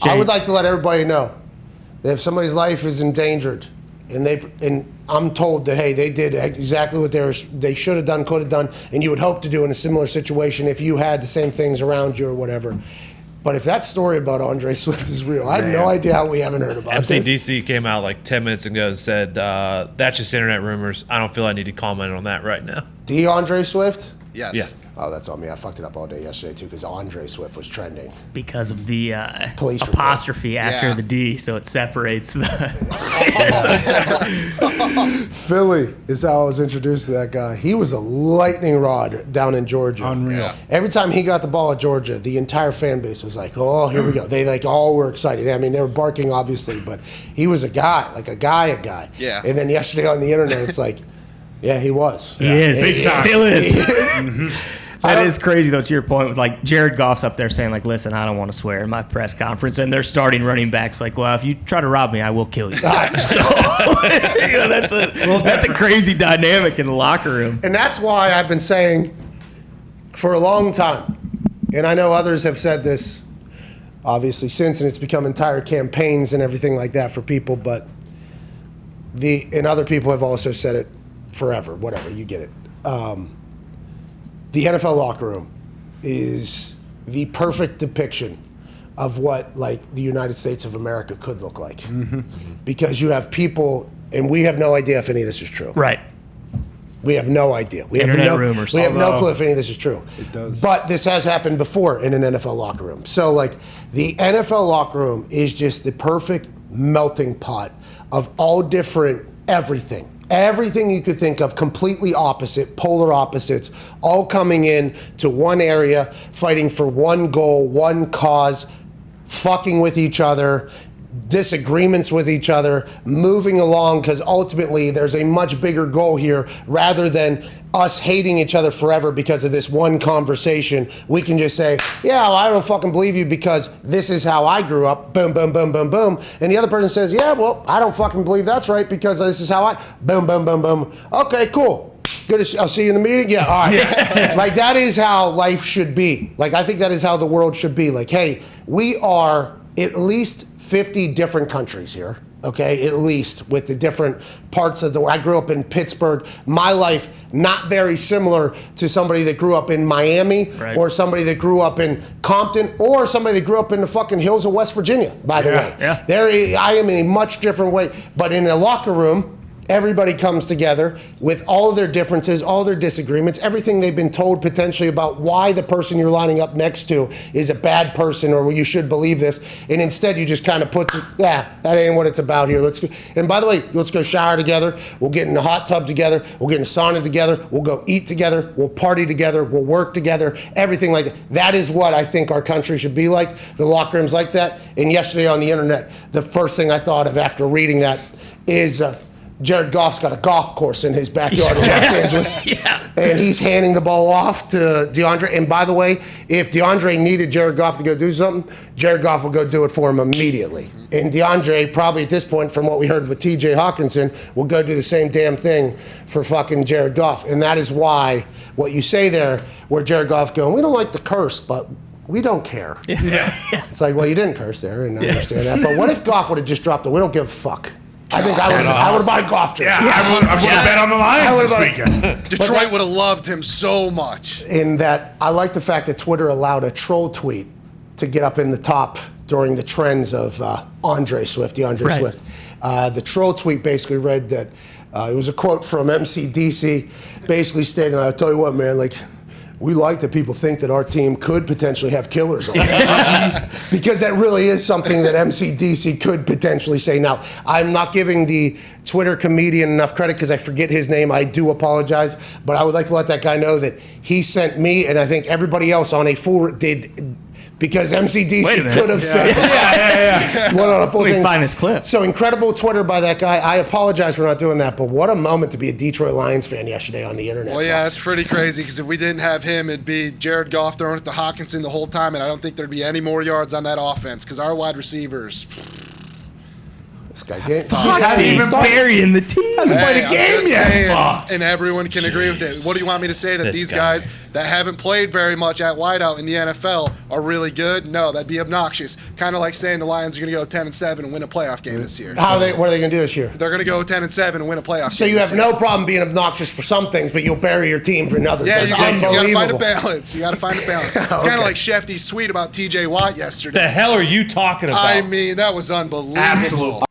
I would like to let everybody know that if somebody's life is endangered and I'm told that, hey, they did exactly what they should have done, could have done, and you would hope to do in a similar situation if you had the same things around you or whatever. But if that story about Andre Swift is real, I have no idea how we haven't heard about this. MCDC came out like 10 minutes ago and said, that's just internet rumors. I don't feel I need to comment on that right now. Andre Swift? Yes. Yeah. Oh, that's on me. I fucked it up all day yesterday, too, because Andre Swift was trending. Because of the Police apostrophe report. after the D, so it separates the... Philly is how I was introduced to that guy. He was a lightning rod down in Georgia. Unreal. Yeah. Every time he got the ball at Georgia, the entire fan base was like, oh, here we go. They all were excited. I mean, they were barking, obviously, but he was a guy. Yeah. And then yesterday on the internet, it's like, yeah, he was. He is. Big time. Still is. Mm-hmm. That is crazy, though, to your point, with like Jared Goff's up there saying, like, listen, I don't want to swear in my press conference. And they're starting running backs like, well, if you try to rob me, I will kill you. So, that's a crazy dynamic in the locker room. And that's why I've been saying for a long time, and I know others have said this obviously since, and it's become entire campaigns and everything like that for people, but and other people have also said it forever, whatever, you get it. The NFL locker room is the perfect depiction of what like the United States of America could look like. Mm-hmm. Because you have people, and we have no idea if any of this is true. Right. We have no idea. We Internet have rumors. We have no clue if any of this is true. It does. But this has happened before in an NFL locker room. So like the NFL locker room is just the perfect melting pot of all different everything. Everything you could think of, completely opposite, polar opposites, all coming in to one area, fighting for one goal, one cause, fucking with each other, disagreements with each other, moving along, because ultimately there's a much bigger goal here. Rather than us hating each other forever because of this one conversation, we can just say, yeah, well, I don't fucking believe you because this is how I grew up, boom, boom, boom, boom, boom. And the other person says, yeah, well, I don't fucking believe that's right because this is how I, boom, boom, boom, boom. Okay, cool. Good. I'll see you in the meeting. Yeah, all right. Yeah. Like, that is how life should be. Like, I think that is how the world should be. Like, hey, we are at least 50 different countries here, okay, at least, with the different parts of the world. I grew up in Pittsburgh. My life, not very similar to somebody that grew up in Miami, right, or somebody that grew up in Compton, or somebody that grew up in the fucking hills of West Virginia, by the way. Yeah. I am in a much different way. But in a locker room, everybody comes together with all their differences, all their disagreements, everything they've been told potentially about why the person you're lining up next to is a bad person or you should believe this. And instead you just kind of put, that ain't what it's about here. Let's go. And by the way, let's go shower together. We'll get in the hot tub together. We'll get in the sauna together. We'll go eat together. We'll party together. We'll work together. Everything like that. That is what I think our country should be like. The locker room's like that. And yesterday on the internet, the first thing I thought of after reading that is, Jared Goff's got a golf course in his backyard in Los Angeles. Yeah. And he's handing the ball off to DeAndre. And by the way, if DeAndre needed Jared Goff to go do something, Jared Goff will go do it for him immediately. And DeAndre, probably at this point, from what we heard with TJ Hawkinson, will go do the same damn thing for fucking Jared Goff. And that is why what you say there, where Jared Goff going, we don't like the curse, but we don't care. Yeah. It's like, well, you didn't curse there, and I understand that. But what if Goff would have just dropped the, we don't give a fuck? I think I would have bought a golf jersey. Yeah, I would have bet on the Lions this weekend. Detroit would have loved him so much. In that, I like the fact that Twitter allowed a troll tweet to get up in the top during the trends of Andre Swift, DeAndre Swift. The troll tweet basically read that it was a quote from MCDC, basically stating, I'll tell you what, man, like, we like that people think that our team could potentially have killers on it. Because that really is something that MCDC could potentially say. Now, I'm not giving the Twitter comedian enough credit because I forget his name. I do apologize. But I would like to let that guy know that he sent me, and I think everybody else on a full did, because MCDC could have said one on a full thing. Find this clip. So incredible Twitter by that guy. I apologize for not doing that, but what a moment to be a Detroit Lions fan yesterday on the internet. Well, yeah, it's pretty crazy because if we didn't have him, it'd be Jared Goff throwing it to Hawkinson the whole time, and I don't think there'd be any more yards on that offense because our wide receivers. This guy can't. Hasn't even burying the team. Hasn't played a I'm game just yet. saying, Fuck. and everyone can agree with it. What do you want me to say? That This these guy. guys that haven't played very much at wideout in the NFL are really good? No, that'd be obnoxious. Kind of like saying the Lions are going to go 10-7 and win a playoff game this year. What are they going to do this year? They're going to go 10-7 and win a playoff So game. you this have year. no problem being obnoxious for some things, but you'll bury your team for others. Yeah, That's you gotta unbelievable. find a balance. You got to find a balance. It's kind of like Shefty's tweet about TJ Watt yesterday. The hell are you talking about? I mean, that was unbelievable. Absolute